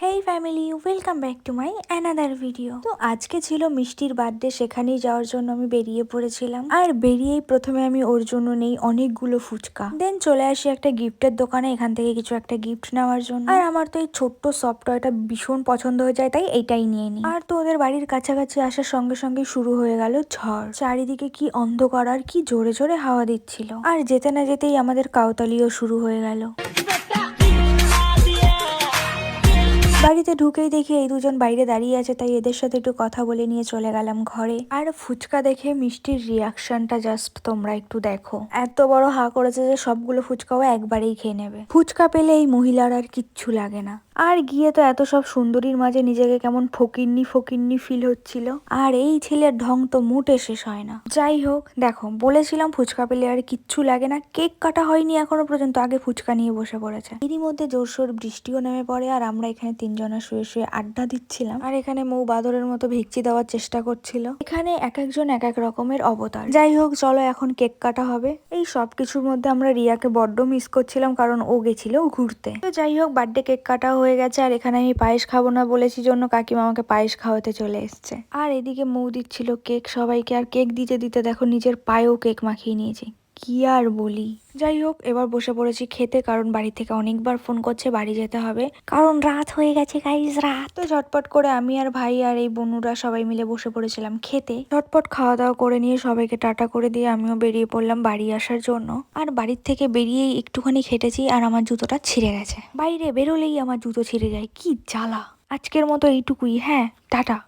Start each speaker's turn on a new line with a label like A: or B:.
A: Hey family, welcome back to my another video. তো আজকে ছিল মিষ্টির বার্থডে, সেখানেই যাওয়ার জন্য আমি বেরিয়ে পড়েছিলাম। আর বেরিয়েই প্রথমে আমি ওর জন্য নেই অনেকগুলো ফুচকা, দেন চলে আসি একটা গিফটের দোকানে এখান থেকে কিছু একটা গিফট নেওয়ার জন্য। আর আমার তো এই ছোট্ট সফট টয়টা ভীষণ পছন্দ হয়ে যায়, তাই এইটাই নিয়ে নিই। আর তো ওদের বাড়ির কাছাকাছি আসার সঙ্গে সঙ্গে শুরু হয়ে গেল ঝড়। চারিদিকে কি অন্ধকার আর কি জোরে জোরে হাওয়া দিচ্ছিল। আর যেতে না যেতেই আমাদের কাউতালিও শুরু হয়ে গেল। বাড়িতে ঢুকেই দেখি এই দুজন বাইরে দাঁড়িয়ে আছে, তাই এদের সাথে একটু কথা বলে নিয়ে চলে গেলাম ঘরে। আর ফুচকা দেখে মিষ্টির রিয়াকশনটা জাস্ট তোমরা একটু দেখো। এত বড় হা করেছে যে সবগুলো ফুচকাও একবারেই খেয়ে নেবে। ফুচকা পেলে এই মহিলার আর কিচ্ছু লাগে না। আর গিয়ে তো এত সব সুন্দরীর মাঝে নিজেকে কেমন ফকিন্নি ফকিন্নি ফিল হচ্ছিল। আর এই ছেলের ঢং তো মুটে শেষ হয় না। যাই হোক, দেখো বলেছিলাম ফুচকা পেলে আর কিচ্ছু লাগে না। কেক কাটা হয়নি এখনো পর্যন্ত, আগে ফুচকা নিয়ে বসে পড়েছে। এরই মধ্যে জোরসোর বৃষ্টিও নেমে পড়ে আর আমরা এখানে তিনজনা শুয়ে শুয়ে আড্ডা দিচ্ছিলাম। আর এখানে মৌ বাদরের মতো ভিক্ষি দেওয়ার চেষ্টা করছিল। এখানে এক একজন এক এক রকমের অবতার। যাই হোক, চলো এখন কেক কাটা হবে। এই সব কিছুর মধ্যে আমরা রিয়াকে বড্ড মিস করছিলাম, কারণ ও গেছিল ঘুরতে। তো যাই হোক, বার্থডে কেক কাটা হয়ে গেছে। আর এখানে আমি পায়েস খাবো না বলেছি জন্য কাকিমা আমাকে পায়েস খাওয়াতে চলে এসছে। আর এদিকে মৌ দিচ্ছিল কেক সবাইকে। আর কেক দিতে দিতে দেখো নিজের পায়েও কেক মাখিয়ে নিয়েছি। কি আর বলি। যাই হোক, এবার বসে পড়েছি খেতে, কারণ বাড়ি থেকে অনেকবার ফোন করছে বাড়ি যেতে হবে, কারণ রাত হয়ে গেছে গাইজ, রাত। তো ঝটপট করে আমি আর ভাই আর এই বনুরা সবাই মিলে বসে পড়েছিলাম খেতে। ঝটপট খাওয়া দাওয়া করে নিয়ে সবাইকে টাটা করে দিয়ে আমিও বেরিয়ে পড়লাম বাড়ি আসার জন্য। আর বাড়ির থেকে বেরিয়েই একটুখানি খেটেছি আর আমার জুতোটা ছিঁড়ে গেছে। বাইরে বেরোলেই আমার জুতো ছিঁড়ে যায়, কি জ্বালা। আজকের মতো এইটুকুই, হ্যাঁ, টাটা।